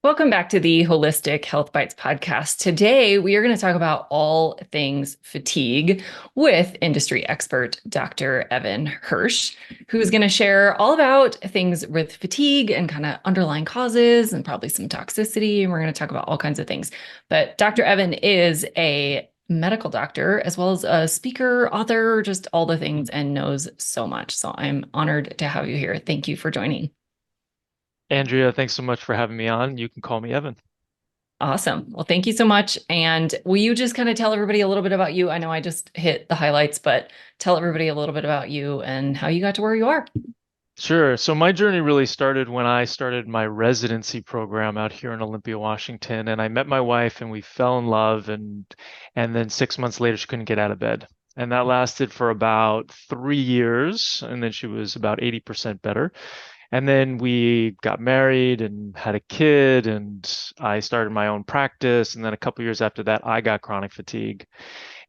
Welcome back to the Holistic Health Bites podcast. Today, we are going to talk about all things fatigue with industry expert Dr. Evan Hirsch, who's going to share all about things with fatigue and kind of underlying causes and probably some toxicity. And we're going to talk about all kinds of things. But Dr. Evan is a medical doctor as well as a speaker, author, just all the things, and knows so much. So I'm honored to have you here. Thank you for joining. Andrea, thanks so much for having me on. You can call me Evan. Awesome. Well, thank you so much. And will you just kind of tell everybody a little bit about you? I know I just hit the highlights, but tell everybody a little bit about you and how you got to where you are. Sure. So my journey really started when I started my residency program out here in Olympia, Washington, and I met my wife and we fell in love and then 6 months later she couldn't get out of bed. And that lasted for about 3 years, and then she was about 80% better. And then we got married and had a kid, and I started my own practice. And then a couple years after that, I got chronic fatigue.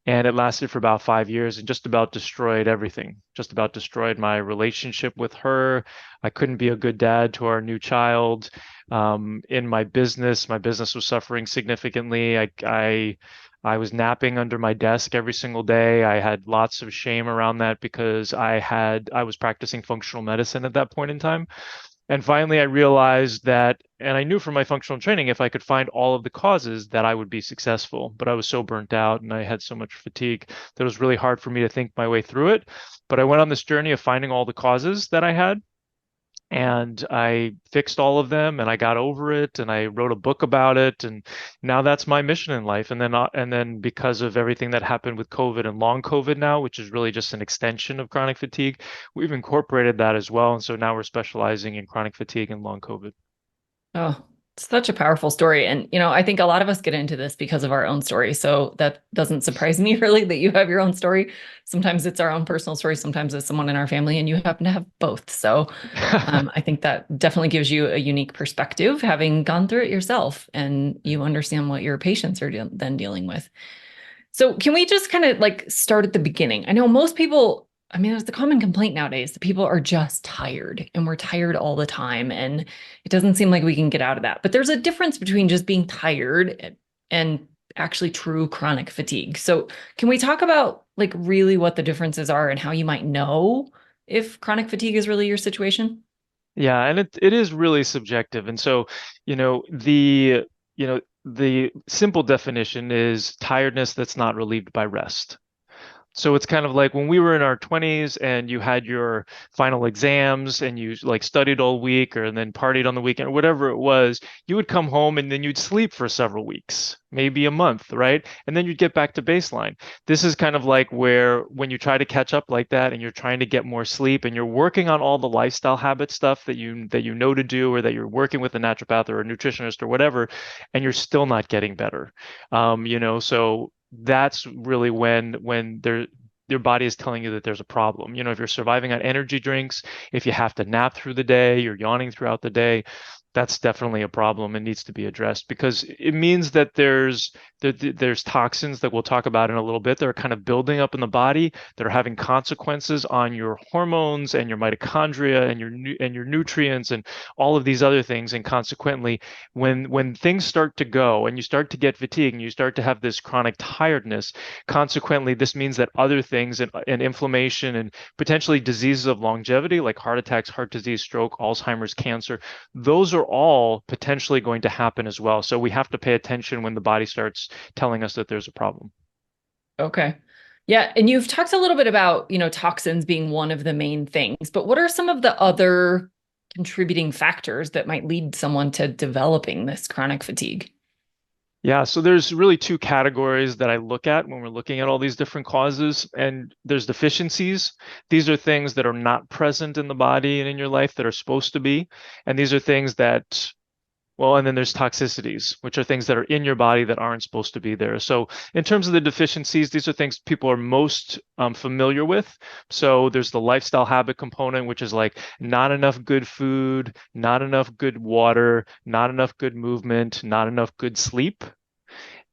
And it lasted for about 5 years and just about destroyed everything, just about destroyed my relationship with her. I couldn't be a good dad to our new child. In my business was suffering significantly. I was napping under my desk every single day. I had lots of shame around that because I was practicing functional medicine at that point in time. And finally, I realized that, and I knew from my functional training, if I could find all of the causes, that I would be successful. But I was so burnt out and I had so much fatigue that it was really hard for me to think my way through it. But I went on this journey of finding all the causes that I had, and I fixed all of them, and I got over it, and I wrote a book about it, and now that's my mission in life. And then because of everything that happened with COVID and long COVID now, which is really just an extension of chronic fatigue, we've incorporated that as well. And so now we're specializing in chronic fatigue and long COVID. Oh, it's such a powerful story. And, I think a lot of us get into this because of our own story. So that doesn't surprise me really that you have your own story. Sometimes it's our own personal story, sometimes it's someone in our family, and you happen to have both. So I think that definitely gives you a unique perspective, having gone through it yourself, and you understand what your patients are then dealing with. So can we just kind of like start at the beginning? I know most people, I mean, it's the common complaint nowadays that people are just tired and we're tired all the time. And it doesn't seem like we can get out of that. But there's a difference between just being tired and actually true chronic fatigue. So can we talk about like really what the differences are and how you might know if chronic fatigue is really your situation? Yeah, and it is really subjective. And so, you know, the the simple definition is tiredness that's not relieved by rest. So it's kind of like when we were in our 20s and you had your final exams and you like studied all week or and then partied on the weekend or whatever it was, you would come home and then you'd sleep for several weeks, maybe a month, right? And then you'd get back to baseline. This is kind of like where when you try to catch up like that and you're trying to get more sleep and you're working on all the lifestyle habit stuff that you know to do, or that you're working with a naturopath or a nutritionist or whatever, and you're still not getting better. So that's really when your body is telling you that there's a problem. If you're surviving on energy drinks, if you have to nap through the day, you're yawning throughout the day, that's definitely a problem and needs to be addressed, because it means that there's toxins that we'll talk about in a little bit that are kind of building up in the body that are having consequences on your hormones and your mitochondria and your nutrients and all of these other things. And consequently, when things start to go and you start to get fatigue and you start to have this chronic tiredness, consequently this means that other things and inflammation and potentially diseases of longevity like heart attacks, heart disease, stroke, Alzheimer's, cancer, those are all potentially going to happen as well. So we have to pay attention when the body starts telling us that there's a problem. Okay. Yeah, and you've talked a little bit about, toxins being one of the main things, but what are some of the other contributing factors that might lead someone to developing this chronic fatigue? Yeah, so there's really two categories that I look at when we're looking at all these different causes. And there's deficiencies. These are things that are not present in the body and in your life that are supposed to be. And these are things that, well, and then there's toxicities, which are things that are in your body that aren't supposed to be there. So in terms of the deficiencies, these are things people are most familiar with. So there's the lifestyle habit component, which is like not enough good food, not enough good water, not enough good movement, not enough good sleep.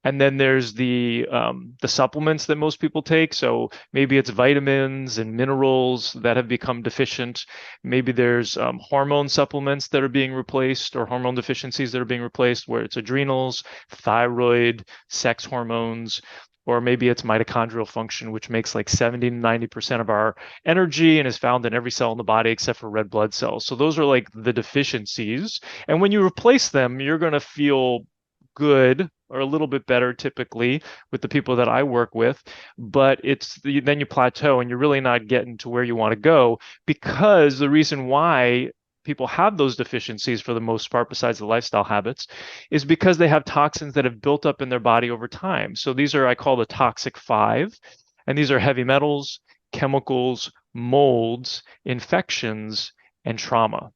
And then there's the supplements that most people take. So maybe it's vitamins and minerals that have become deficient. Maybe there's hormone supplements that are being replaced, or hormone deficiencies that are being replaced, where it's adrenals, thyroid, sex hormones, or maybe it's mitochondrial function, which makes like 70 to 90% of our energy and is found in every cell in the body except for red blood cells. So those are like the deficiencies. And when you replace them, you're going to feel good or a little bit better typically with the people that I work with, but then you plateau and you're really not getting to where you want to go, because the reason why people have those deficiencies for the most part, besides the lifestyle habits, is because they have toxins that have built up in their body over time. So these are, I call the toxic five, and these are heavy metals, chemicals, molds, infections, and trauma.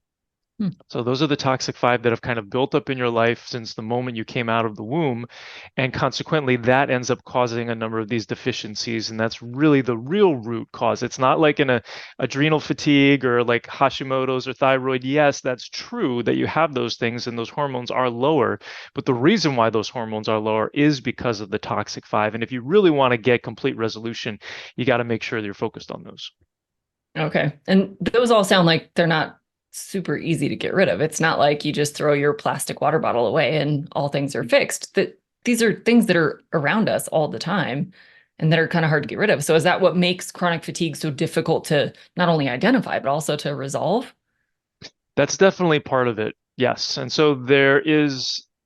Hmm. So those are the toxic five that have kind of built up in your life since the moment you came out of the womb. And consequently, that ends up causing a number of these deficiencies. And that's really the real root cause. It's not like in a adrenal fatigue or like Hashimoto's or thyroid. Yes, that's true that you have those things and those hormones are lower. But the reason why those hormones are lower is because of the toxic five. And if you really want to get complete resolution, you got to make sure that you're focused on those. Okay. And those all sound like they're not super easy to get rid of. It's not like you just throw your plastic water bottle away and all things are fixed. That these are things that are around us all the time and that are kind of hard to get rid of. So is that what makes chronic fatigue so difficult to not only identify, but also to resolve? That's definitely part of it. Yes. And so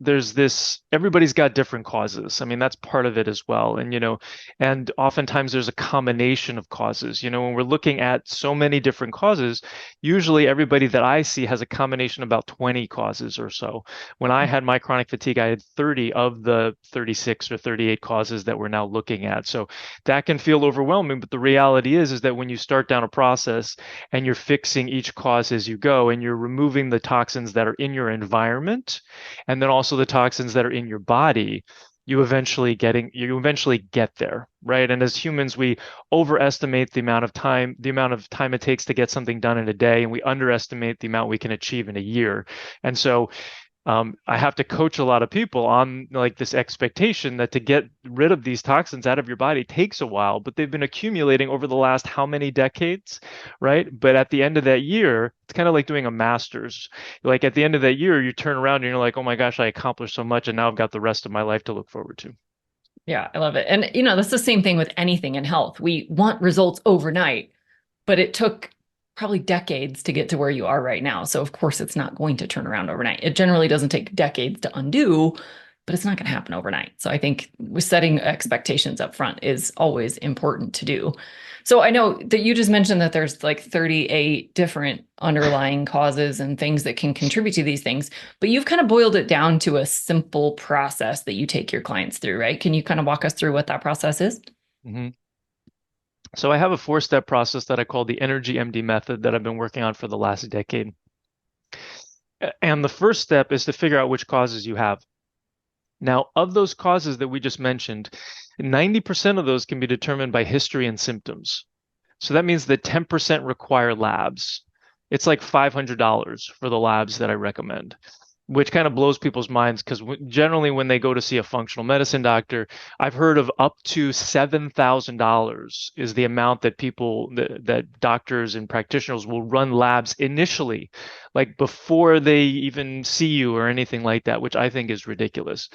there's this, everybody's got different causes. I mean, that's part of it as well. And and oftentimes there's a combination of causes. When we're looking at so many different causes, usually everybody that I see has a combination of about 20 causes or so. When I had my chronic fatigue, I had 30 of the 36 or 38 causes that we're now looking at. So that can feel overwhelming, but the reality is that when you start down a process and you're fixing each cause as you go, and you're removing the toxins that are in your environment, and then also the toxins that are in your body, you eventually get there, right? And as humans, we overestimate the amount of time it takes to get something done in a day, and we underestimate the amount we can achieve in a year. And so I have to coach a lot of people on like this expectation that to get rid of these toxins out of your body takes a while, but they've been accumulating over the last how many decades, right? But at the end of that year, it's kind of like doing a master's. Like at the end of that year, you turn around and you're like, oh my gosh, I accomplished so much, and now I've got the rest of my life to look forward to. Yeah, I love it. And that's the same thing with anything in health. We want results overnight, but it took probably decades to get to where you are right now. So of course it's not going to turn around overnight. It generally doesn't take decades to undo, but it's not going to happen overnight. So I think setting expectations up front is always important to do. So I know that you just mentioned that there's like 38 different underlying causes and things that can contribute to these things, but you've kind of boiled it down to a simple process that you take your clients through, right? Can you kind of walk us through what that process is? Mhm. So I have a four-step process that I call the Energy MD method that I've been working on for the last decade. And the first step is to figure out which causes you have. Now, of those causes that we just mentioned, 90% of those can be determined by history and symptoms. So that means that 10% require labs. It's like $500 for the labs that I recommend, which kind of blows people's minds because generally when they go to see a functional medicine doctor, I've heard of up to $7,000 is the amount that that doctors and practitioners will run labs initially, like before they even see you or anything like that, which I think is ridiculous.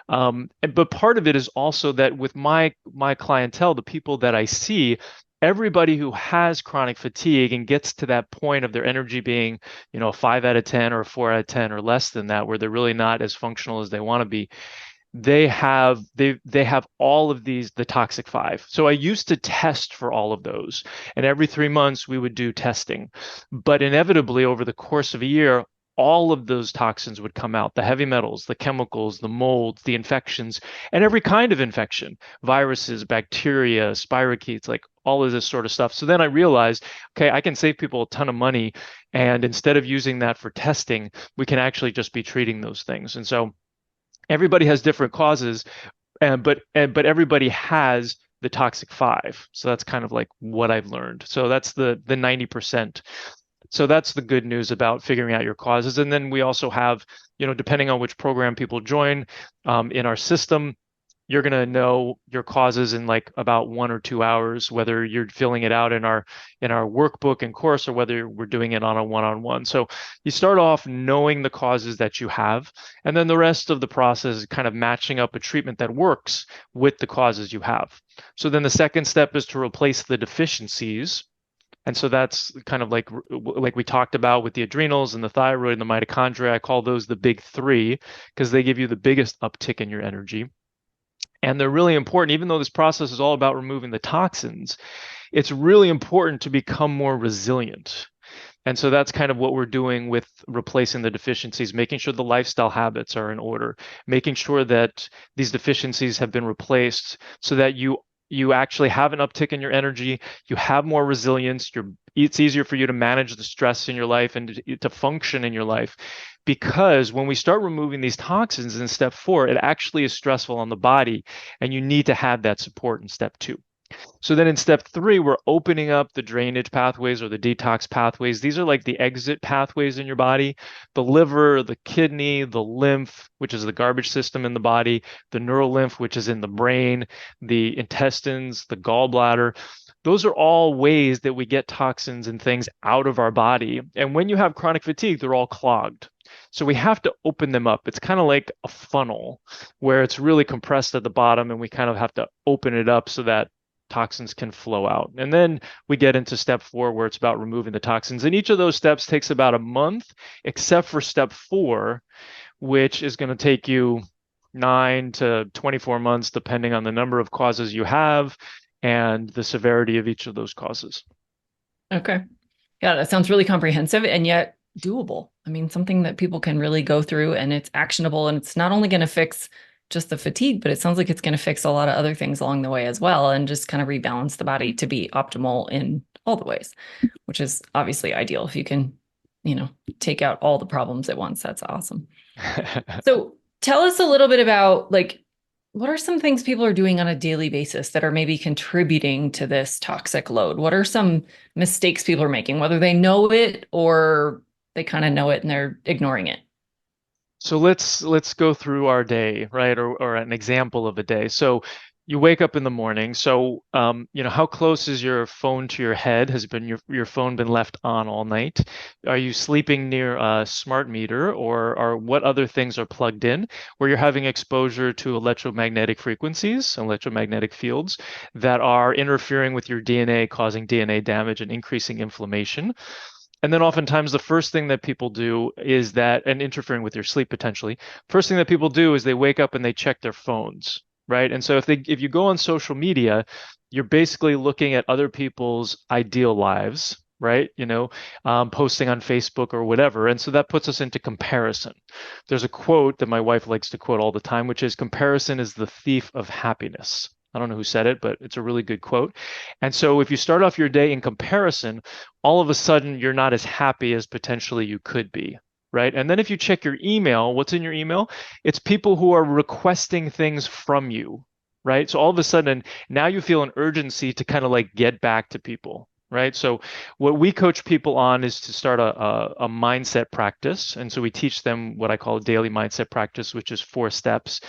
But part of it is also that with my clientele, the people that I see, everybody who has chronic fatigue and gets to that point of their energy being, a 5 out of 10 or a 4 out of 10 or less than that, where they're really not as functional as they want to be, they have all of the toxic five. So I used to test for all of those, and every 3 months we would do testing. But inevitably, over the course of a year, all of those toxins would come out, the heavy metals, the chemicals, the molds, the infections, and every kind of infection, viruses, bacteria, spirochetes, like all of this sort of stuff. So then I realized, okay, I can save people a ton of money. And instead of using that for testing, we can actually just be treating those things. And so everybody has different causes, but everybody has the toxic five. So that's kind of like what I've learned. So that's the 90%. So that's the good news about figuring out your causes. And then we also have, depending on which program people join in our system, you're going to know your causes in like about 1 or 2 hours, whether you're filling it out in our workbook and course or whether we're doing it on a one-on-one. So you start off knowing the causes that you have, and then the rest of the process is kind of matching up a treatment that works with the causes you have. So then the second step is to replace the deficiencies. And so that's kind of like we talked about with the adrenals and the thyroid and the mitochondria. I call those the big three because they give you the biggest uptick in your energy. And they're really important, even though this process is all about removing the toxins, it's really important to become more resilient. And so that's kind of what we're doing with replacing the deficiencies, making sure the lifestyle habits are in order, making sure that these deficiencies have been replaced so that you actually have an uptick in your energy, you have more resilience, it's easier for you to manage the stress in your life and to function in your life. Because when we start removing these toxins in step 4, it actually is stressful on the body, and you need to have that support in step 2. So then in step 3, we're opening up the drainage pathways or the detox pathways. These are like the exit pathways in your body: the liver, the kidney, the lymph, which is the garbage system in the body, the neural lymph, which is in the brain, the intestines, the gallbladder. Those are all ways that we get toxins and things out of our body. And when you have chronic fatigue, they're all clogged. So we have to open them up. It's kind of like a funnel where it's really compressed at the bottom, and we kind of have to open it up so that toxins can flow out. And then we get into step 4, where it's about removing the toxins. And each of those steps takes about a month, except for step 4, which is going to take you 9 to 24 months, depending on the number of causes you have and the severity of each of those causes. Okay. Yeah, that sounds really comprehensive and yet doable. I mean, something that people can really go through and it's actionable, and it's not only going to fix just the fatigue, but it sounds like it's going to fix a lot of other things along the way as well, and just kind of rebalance the body to be optimal in all the ways, which is obviously ideal. If you can, take out all the problems at once, that's awesome. So tell us a little bit about like, what are some things people are doing on a daily basis that are maybe contributing to this toxic load? What are some mistakes people are making, whether they know it or they kind of know it and they're ignoring it? So let's go through our day, right? Or an example of a day. So you wake up in the morning. So how close is your phone to your head? Has been your phone been left on all night? Are you sleeping near a smart meter, or what other things are plugged in where you're having exposure to electromagnetic frequencies, electromagnetic fields that are interfering with your DNA, causing DNA damage and increasing inflammation? And then oftentimes the first thing that people do is that, and interfering with your sleep potentially, first thing that people do is they wake up and they check their phones, right? And so if you go on social media, you're basically looking at other people's ideal lives, right? Posting on Facebook or whatever. And so that puts us into comparison. There's a quote that my wife likes to quote all the time, which is, "Comparison is the thief of happiness." I don't know who said it, but it's a really good quote. And so if you start off your day in comparison, all of a sudden you're not as happy as potentially you could be, right? And then if you check your email, what's in your email? It's people who are requesting things from you, right? So all of a sudden now you feel an urgency to kind of like get back to people. Right. So what we coach people on is to start a mindset practice. And so we teach them what I call a daily mindset practice, which is 4 steps.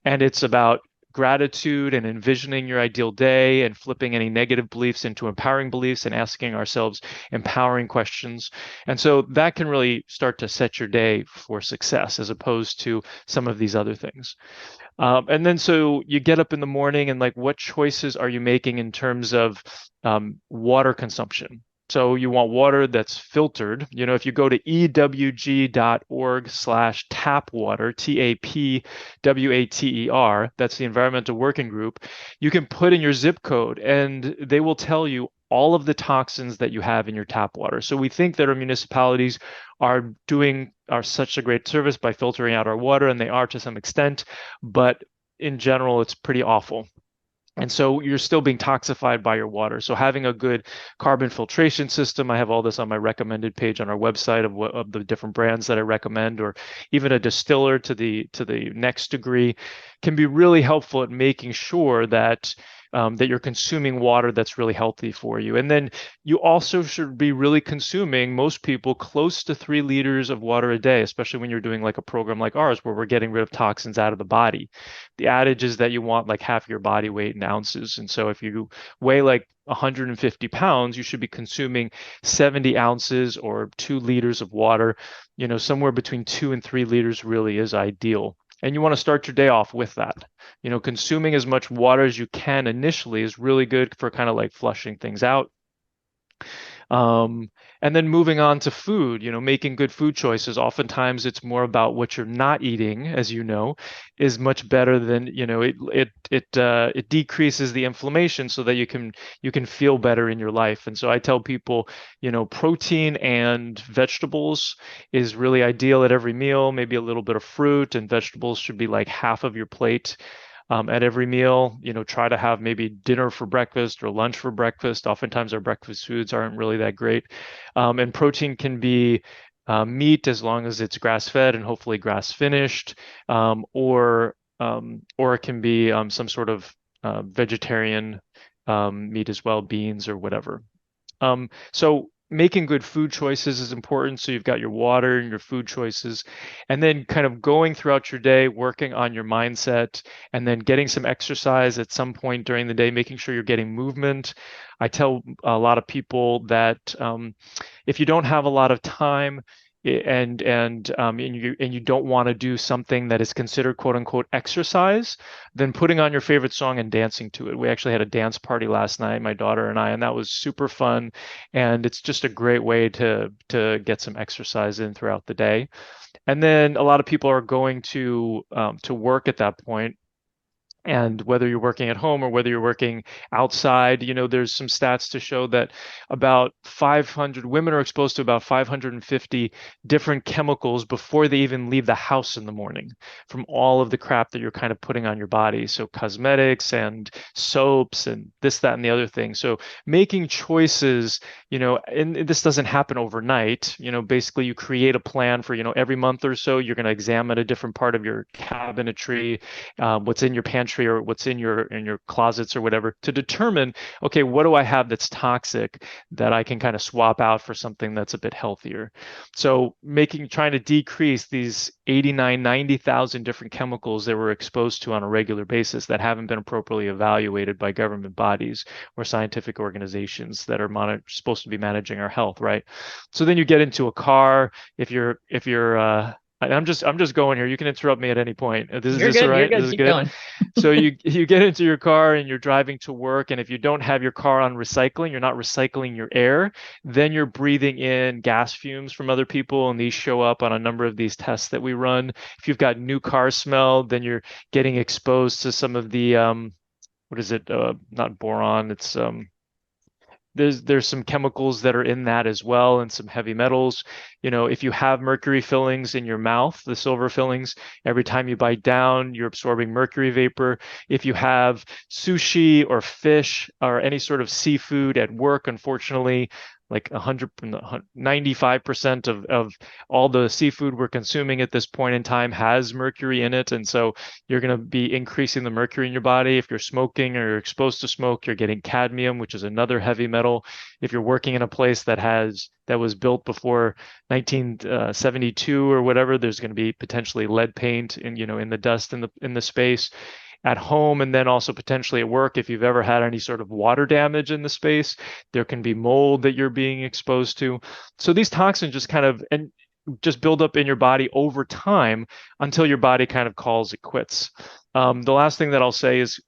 And it's about gratitude and envisioning your ideal day and flipping any negative beliefs into empowering beliefs and asking ourselves empowering questions. And so that can really start to set your day for success as opposed to some of these other things. And then so you get up in the morning and like, what choices are you making in terms of water consumption? So you want water that's filtered. If you go to ewg.org/tap water, TAPWATER, that's the Environmental Working Group, you can put in your zip code and they will tell you all of the toxins that you have in your tap water. So we think that our municipalities are such a great service by filtering out our water, and they are to some extent, but in general, it's pretty awful. And so you're still being toxified by your water. So having a good carbon filtration system, I have all this on my recommended page on our website of the different brands that I recommend, or even a distiller to the next degree, can be really helpful at making sure that that you're consuming water that's really healthy for you. And then you also should be really consuming, most people, close to 3 liters of water a day, especially when you're doing like a program like ours where we're getting rid of toxins out of the body. The adage is that you want like half your body weight in ounces. And so if you weigh like 150 pounds, you should be consuming 70 ounces or 2 liters of water. Somewhere between 2 and 3 liters really is ideal. And you want to start your day off with that. Consuming as much water as you can initially is really good for kind of like flushing things out. Um, and then moving on to food, making good food choices. Oftentimes it's more about what you're not eating, as you know, is much better than, it decreases the inflammation so that you can feel better in your life. And so I tell people, protein and vegetables is really ideal at every meal, maybe a little bit of fruit, and vegetables should be like half of your plate at every meal. Try to have maybe dinner for breakfast or lunch for breakfast. Oftentimes, our breakfast foods aren't really that great. And protein can be meat as long as it's grass-fed and hopefully grass-finished, or it can be some sort of vegetarian meat as well, beans or whatever. So making good food choices is important. So you've got your water and your food choices, and then kind of going throughout your day, working on your mindset, and then getting some exercise at some point during the day, making sure you're getting movement. I tell a lot of people that if you don't have a lot of time and you don't want to do something that is considered quote unquote exercise, then putting on your favorite song and dancing to it. We actually had a dance party last night, my daughter and I, and that was super fun. And it's just a great way to get some exercise in throughout the day. And then a lot of people are going to work at that point. And whether you're working at home or whether you're working outside, there's some stats to show that about 500 women are exposed to about 550 different chemicals before they even leave the house in the morning from all of the crap that you're kind of putting on your body. So cosmetics and soaps and this, that, and the other thing. So making choices, and this doesn't happen overnight. Basically you create a plan for, every month or so, you're going to examine a different part of your cabinetry, what's in your pantry or what's in your closets or whatever, to determine, okay, what do I have that's toxic that I can kind of swap out for something that's a bit healthier. So trying to decrease these 89, 90,000 different chemicals that we're exposed to on a regular basis that haven't been appropriately evaluated by government bodies or scientific organizations that are supposed to be managing our health, right? So then you get into a car. If you're I'm just going here. You can interrupt me at any point. Is You're this all good. You're right? This good. is Keep good. going. So you get into your car and you're driving to work, and if you don't have your car on recycling, you're not recycling your air, then you're breathing in gas fumes from other people, and these show up on a number of these tests that we run. If you've got new car smell, then you're getting exposed to some of the what is it? Not boron. It's there's some chemicals that are in that as well, and some heavy metals. If you have mercury fillings in your mouth, the silver fillings, every time you bite down, you're absorbing mercury vapor. If you have sushi or fish or any sort of seafood at work, unfortunately, like 95% of all the seafood we're consuming at this point in time has mercury in it. And so you're going to be increasing the mercury in your body. If you're smoking or you're exposed to smoke, you're getting cadmium, which is another heavy metal. If you're working in a place that was built before 1972 or whatever, there's going to be potentially lead paint in the dust in the space at home, and then also potentially at work. If you've ever had any sort of water damage in the space, there can be mold that you're being exposed to. So these toxins just build up in your body over time until your body kind of calls it quits. The last thing that I'll say is,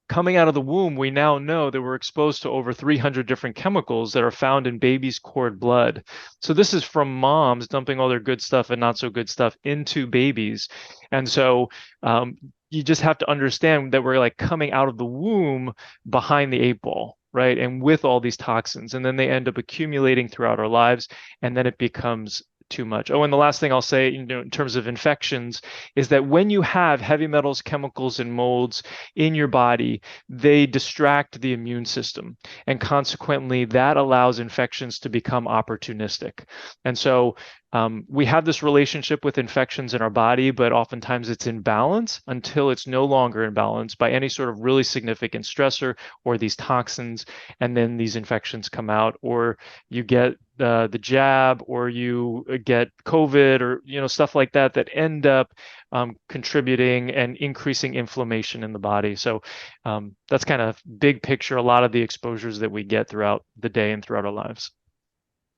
coming out of the womb, we now know that we're exposed to over 300 different chemicals that are found in babies' cord blood. So this is from moms dumping all their good stuff and not so good stuff into babies. And so you just have to understand that we're like coming out of the womb behind the 8 ball, right? And with all these toxins, and then they end up accumulating throughout our lives, and then it becomes too much. Oh, and the last thing I'll say, in terms of infections, is that when you have heavy metals, chemicals, and molds in your body, they distract the immune system. And consequently, that allows infections to become opportunistic. And so we have this relationship with infections in our body, but oftentimes it's in balance until it's no longer in balance by any sort of really significant stressor or these toxins, and then these infections come out, or you get the jab, or you get COVID, or stuff like that that end up contributing and increasing inflammation in the body. So that's kind of big picture, a lot of the exposures that we get throughout the day and throughout our lives.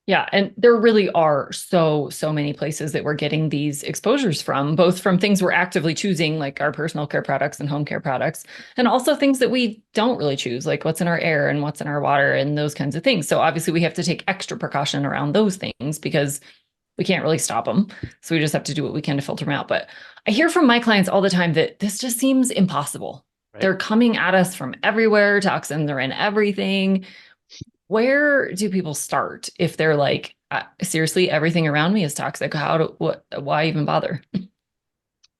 Yeah, and there really are so many places that we're getting these exposures from, both from things we're actively choosing, like our personal care products and home care products, and also things that we don't really choose, like what's in our air and what's in our water and those kinds of things. So obviously we have to take extra precaution around those things because we can't really stop them. So we just have to do what we can to filter them out. But I hear from my clients all the time that this just seems impossible. Right. They're coming at us from everywhere. Toxins are in everything. Where do people start if they're like, seriously, everything around me is toxic? Why even bother?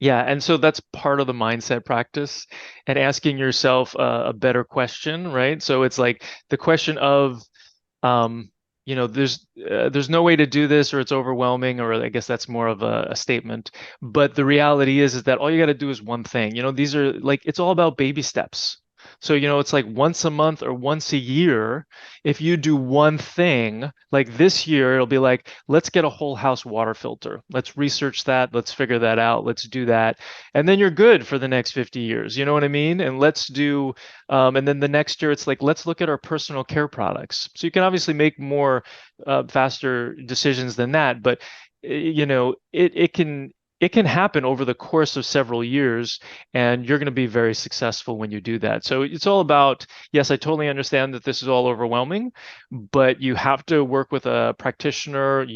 Yeah, and so that's part of the mindset practice and asking yourself a better question, right? So it's like the question of, um, there's no way to do this, or it's overwhelming, or I guess that's more of a statement. But the reality is that all you got to do is one thing. These are like, it's all about baby steps. So, it's like once a month or once a year, if you do one thing, like this year, it'll be like, let's get a whole house water filter. Let's research that. Let's figure that out. Let's do that. And then you're good for the next 50 years. You know what I mean? And and then the next year, it's like, let's look at our personal care products. So you can obviously make more faster decisions than that, but it can happen over the course of several years, and you're going to be very successful when you do that. So it's all about, yes, I totally understand that this is all overwhelming, but you have to work with a practitioner,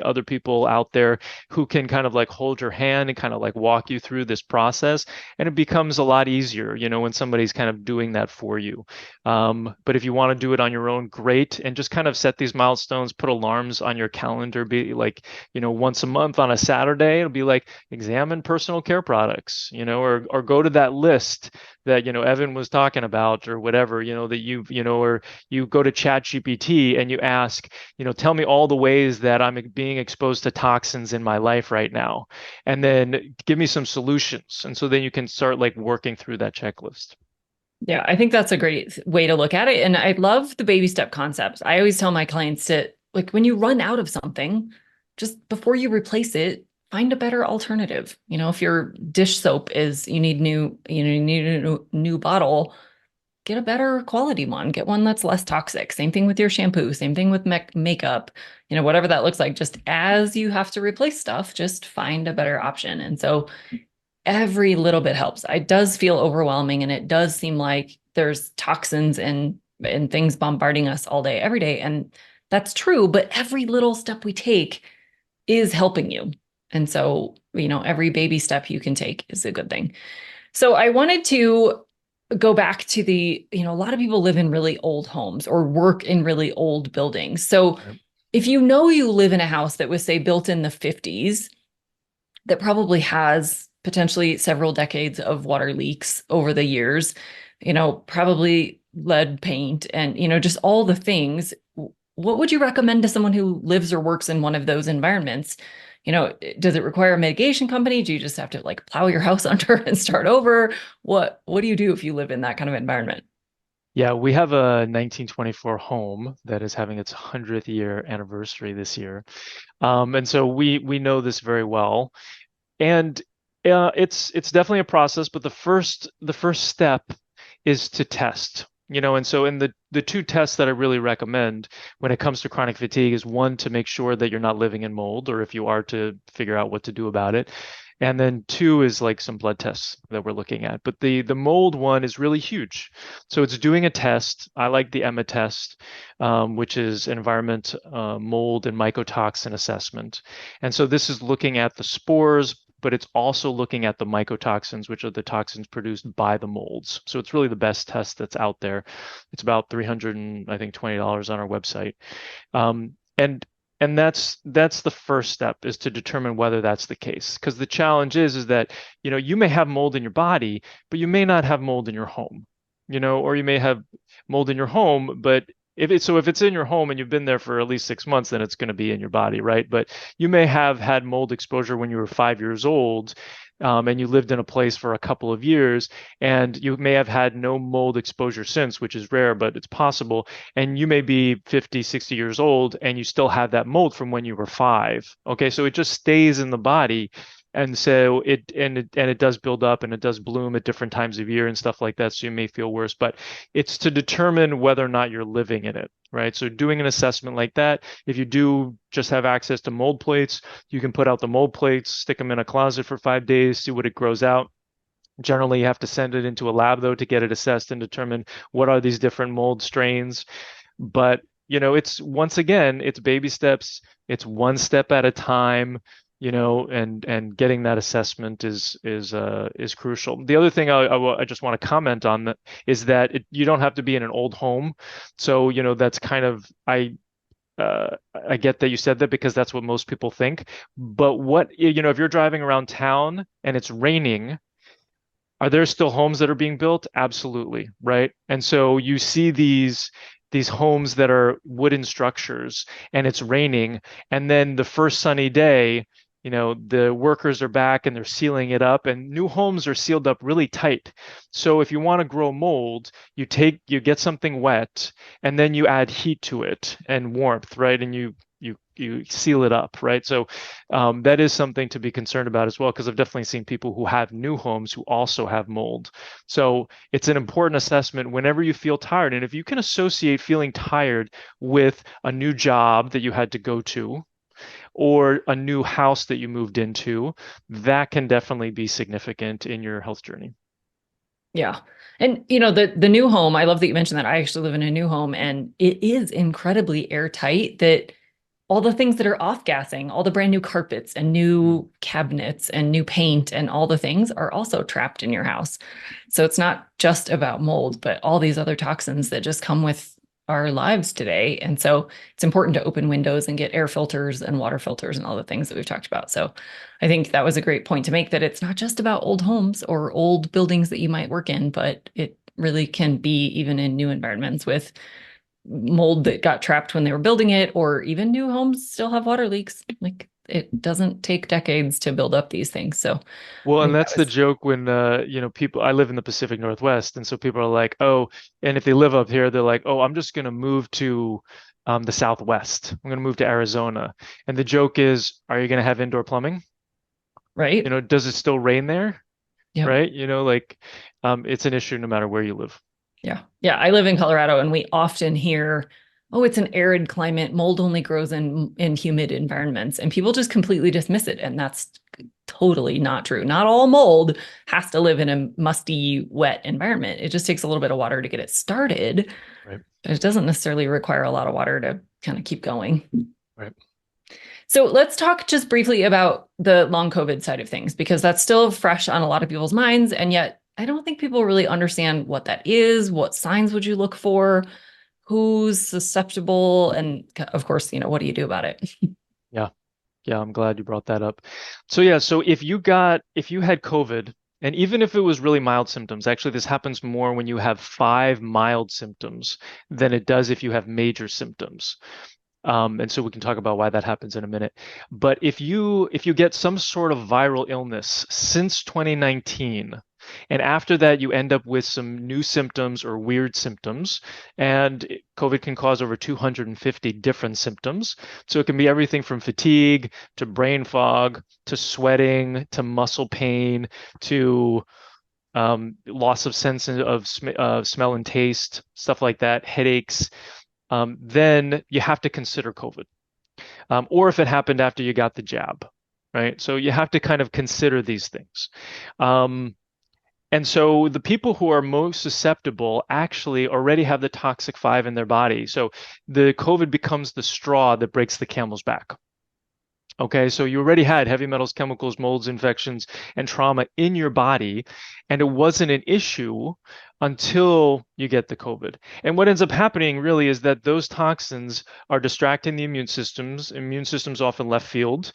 other people out there who can kind of like hold your hand and kind of like walk you through this process. And it becomes a lot easier, when somebody's kind of doing that for you. But if you want to do it on your own, great. And just kind of set these milestones, put alarms on your calendar, be like, once a month on a Saturday, it'll be like examine personal care products, or go to that list that, Evan was talking about, or whatever, that or you go to Chat GPT and you ask, tell me all the ways that I'm being exposed to toxins in my life right now, and then give me some solutions. And so then you can start like working through that checklist. Yeah, I think that's a great way to look at it. And I love the baby step concepts. I always tell my clients to, like, when you run out of something, just before you replace it, find a better alternative. If your dish soap is, you need a new bottle, get a better quality one. Get one that's less toxic. Same thing with your shampoo, same thing with makeup, whatever that looks like. Just as you have to replace stuff, just find a better option. And so every little bit helps. It does feel overwhelming, and it does seem like there's toxins and things bombarding us all day, every day. And that's true, but every little step we take is helping you. And so, every baby step you can take is a good thing. So I wanted to go back to a lot of people live in really old homes or work in really old buildings. So Right. if you live in a house that was, say, built in the 50s, that probably has potentially several decades of water leaks over the years, probably lead paint and, just all the things. What would you recommend to someone who lives or works in one of those environments? Does it require a mitigation company? Do you just have to like plow your house under and start over? What do you do if you live in that kind of environment? Yeah, we have a 1924 home that is having its 100th year anniversary this year. And so we know this very well. And it's definitely a process, but the first step is to test. And so in the two tests that I really recommend when it comes to chronic fatigue is, one, to make sure that you're not living in mold, or if you are, to figure out what to do about it. And then two is like some blood tests that we're looking at. But the mold one is really huge. So it's doing a test. I like the EMA test, which is environment, mold, and mycotoxin assessment. And so this is looking at the spores, but it's also looking at the mycotoxins, which are the toxins produced by the molds. So it's really the best test that's out there. It's about $320 on our website. And And that's the first step, is to determine whether that's the case. Because the challenge is that, you may have mold in your body, but you may not have mold in your home, or you may have mold in your home, but if it's in your home and you've been there for at least 6 months, then it's going to be in your body, right? But you may have had mold exposure when you were 5 years old, and you lived in a place for a couple of years, and you may have had no mold exposure since, which is rare, but it's possible. And you may be 50, 60 years old and you still have that mold from when you were five. Okay, so it just stays in the body. And so it does build up and it does bloom at different times of year and stuff like that. So you may feel worse, but it's to determine whether or not you're living in it, right? So doing an assessment like that, if you do just have access to mold plates, you can put out the mold plates, stick them in a closet for 5 days, see what it grows out. Generally, you have to send it into a lab though to get it assessed and determine what are these different mold strains. But it's, once again, it's baby steps. It's one step at a time. And getting that assessment is crucial. The other thing I just want to comment on that is that you don't have to be in an old home. So that's kind of, I get that you said that because that's what most people think. But if you're driving around town and it's raining, are there still homes that are being built? Absolutely, right? And so you see these homes that are wooden structures and it's raining, and then the first sunny day, the workers are back and they're sealing it up, and new homes are sealed up really tight. So if you want to grow mold, you get something wet and then you add heat to it and warmth, right? And you seal it up, right? So that is something to be concerned about as well, because I've definitely seen people who have new homes who also have mold. So it's an important assessment whenever you feel tired. And if you can associate feeling tired with a new job that you had to go to or a new house that you moved into, that can definitely be significant in your health journey. Yeah. And the new home, I love that you mentioned that. I actually live in a new home and it is incredibly airtight, that all the things that are off-gassing, all the brand new carpets and Mm. new cabinets and new paint and all the things are also trapped in your house. So it's not just about mold, but all these other toxins that just come with our lives today. And so it's important to open windows and get air filters and water filters and all the things that we've talked about. So I think that was a great point to make, that it's not just about old homes or old buildings that you might work in, but it really can be even in new environments with mold that got trapped when they were building it, or even new homes still have water leaks. Like, it doesn't take decades to build up these things. So Well, I and think that that's the was joke when people, I live in the Pacific Northwest, and so people are like, "Oh," and if they live up here, they're like, "Oh, I'm just going to move to the Southwest. I'm going to move to Arizona." And the joke is, are you going to have indoor plumbing? right. Does it still rain there? Yep. Right? Like it's an issue no matter where you live. Yeah. Yeah. I live in Colorado and we often hear, oh, it's an arid climate. Mold only grows in humid environments. And people just completely dismiss it. And that's totally not true. Not all mold has to live in a musty, wet environment. It just takes a little bit of water to get it started. Right. But it doesn't necessarily require a lot of water to kind of keep going. Right. So let's talk just briefly about the long COVID side of things, because that's still fresh on a lot of people's minds. And yet I don't think people really understand what that is. What signs would you look for? Who's susceptible? And of course, what do you do about it? Yeah. Yeah, I'm glad you brought that up. So yeah, so if you had COVID, and even if it was really mild symptoms, actually this happens more when you have 5 mild symptoms than it does if you have major symptoms. And so we can talk about why that happens in a minute. But if you get some sort of viral illness since 2019, and after that you end up with some new symptoms or weird symptoms, and COVID can cause over 250 different symptoms. So it can be everything from fatigue to brain fog to sweating to muscle pain to loss of sense of smell and taste, stuff like that, headaches. Then you have to consider COVID. Or if it happened after you got the jab, right? So you have to kind of consider these things. Um, and so the people who are most susceptible actually already have the toxic five in their body. So the COVID becomes the straw that breaks the camel's back. Okay, so you already had heavy metals, chemicals, molds, infections, and trauma in your body, and it wasn't an issue until you get the COVID. And what ends up happening really is that those toxins are distracting the immune systems often left field,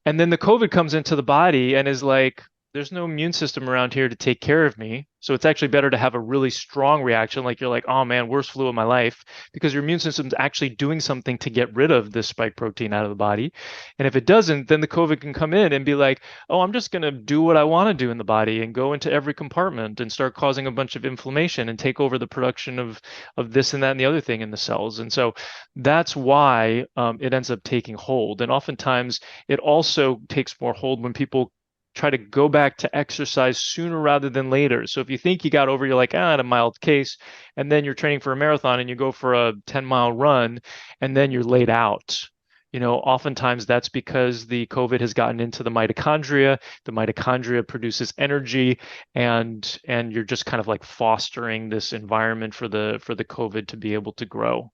and then the COVID comes into the body and is like, there's no immune system around here to take care of me. So it's actually better to have a really strong reaction, like you're like, oh man, worst flu of my life, because your immune system's actually doing something to get rid of this spike protein out of the body. And if it doesn't, then the COVID can come in and be like, oh, I'm just going to do what I want to do in the body and go into every compartment and start causing a bunch of inflammation and take over the production of this and that and the other thing in the cells. And so that's why it ends up taking hold. And oftentimes it also takes more hold when people try to go back to exercise sooner rather than later. So if you think you got over, you're like, ah, I had a mild case, and then you're training for a marathon and you go for a 10-mile run, and then you're laid out. Oftentimes that's because the COVID has gotten into the mitochondria. The mitochondria produces energy, and you're just kind of like fostering this environment for the COVID to be able to grow.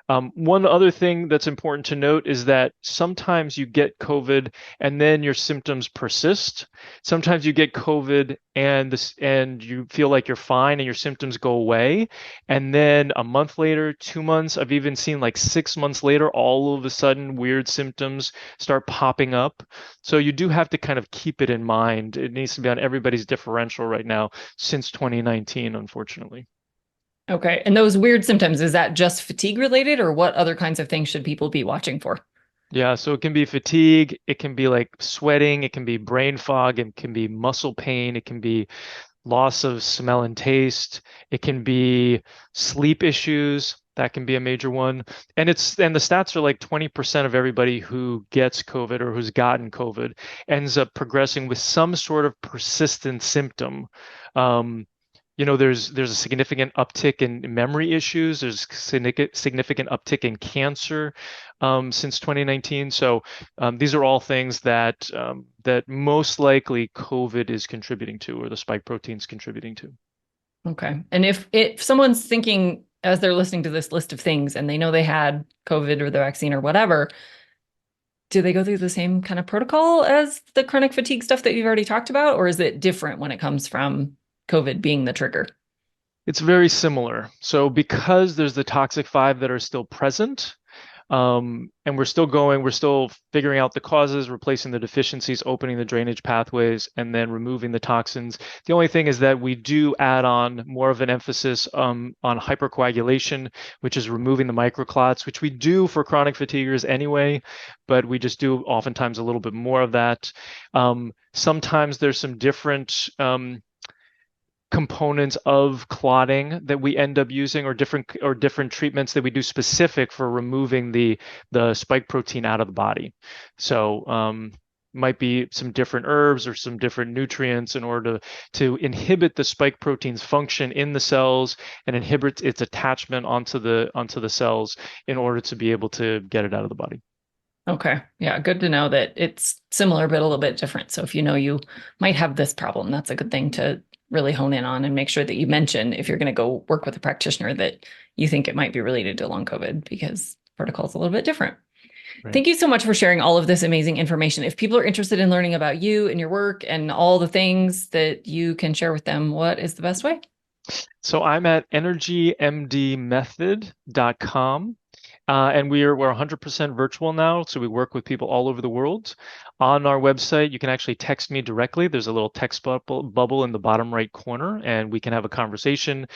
One other thing that's important to note is that sometimes you get COVID and then your symptoms persist. Sometimes you get COVID and you feel like you're fine and your symptoms go away. And then a month later, 2 months, I've even seen like 6 months later, all of a sudden weird symptoms start popping up. So you do have to kind of keep it in mind. It needs to be on everybody's differential right now since 2019, unfortunately. Okay. And those weird symptoms, is that just fatigue related, or what other kinds of things should people be watching for? Yeah, so it can be fatigue, it can be like sweating, it can be brain fog, it can be muscle pain, it can be loss of smell and taste, it can be sleep issues. That can be a major one. And the stats are like 20% of everybody who gets COVID or who's gotten COVID ends up progressing with some sort of persistent symptom. Um, there's a significant uptick in memory issues. There's significant uptick in cancer since 2019. So these are all things that most likely COVID is contributing to, or the spike proteins contributing to. Okay. And if someone's thinking as they're listening to this list of things and they know they had COVID or the vaccine or whatever, do they go through the same kind of protocol as the chronic fatigue stuff that you've already talked about, or is it different when it comes from COVID being the trigger? It's very similar. So because there's the toxic five that are still present, and we're still figuring out the causes, replacing the deficiencies, opening the drainage pathways, and then removing the toxins. The only thing is that we do add on more of an emphasis on hypercoagulation, which is removing the microclots, which we do for chronic fatiguers anyway, but we just do oftentimes a little bit more of that. Sometimes there's some different components of clotting that we end up using, or different treatments that we do specific for removing the spike protein out of the body. So might be some different herbs or some different nutrients in order to inhibit the spike protein's function in the cells and inhibit its attachment onto the cells in order to be able to get it out of the body. Okay. Yeah, good to know that it's similar but a little bit different. So if you know you might have this problem, that's a good thing to really hone in on and make sure that you mention if you're going to go work with a practitioner that you think it might be related to long COVID, because protocol is a little bit different. Right. Thank you so much for sharing all of this amazing information. If people are interested in learning about you and your work and all the things that you can share with them, what is the best way? So I'm at energymdmethod.com. And we're 100% virtual now, so we work with people all over the world. On our website, you can actually text me directly. There's a little text bubble in the bottom right corner, and we can have a conversation.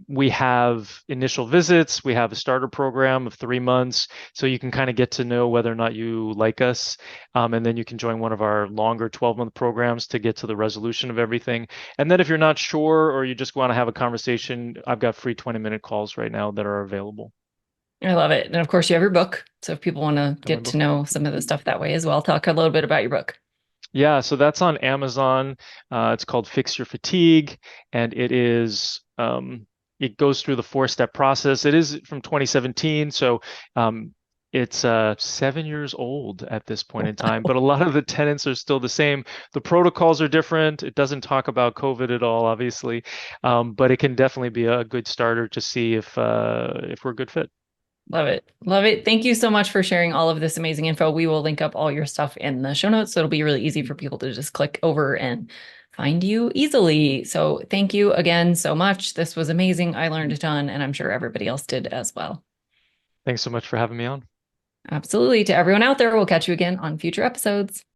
We have initial visits. We have a starter program of 3 months, so you can kind of get to know whether or not you like us. And then you can join one of our longer 12-month programs to get to the resolution of everything. And then if you're not sure or you just want to have a conversation, I've got free 20-minute calls right now that are available. I love it. And of course, you have your book. So if people want to Got my get to book. know some of the stuff that way as well, talk a little bit about your book. Yeah, so that's on Amazon. It's called Fix Your Fatigue, and it goes through the four-step process. It is from 2017, so it's 7 years old at this point in time, but a lot of the tenets are still the same. The protocols are different. It doesn't talk about COVID at all, obviously, but it can definitely be a good starter to see if we're a good fit. Love it. Love it. Thank you so much for sharing all of this amazing info. We will link up all your stuff in the show notes. So it'll be really easy for people to just click over and find you easily. So thank you again so much. This was amazing. I learned a ton, and I'm sure everybody else did as well. Thanks so much for having me on. Absolutely. To everyone out there, we'll catch you again on future episodes.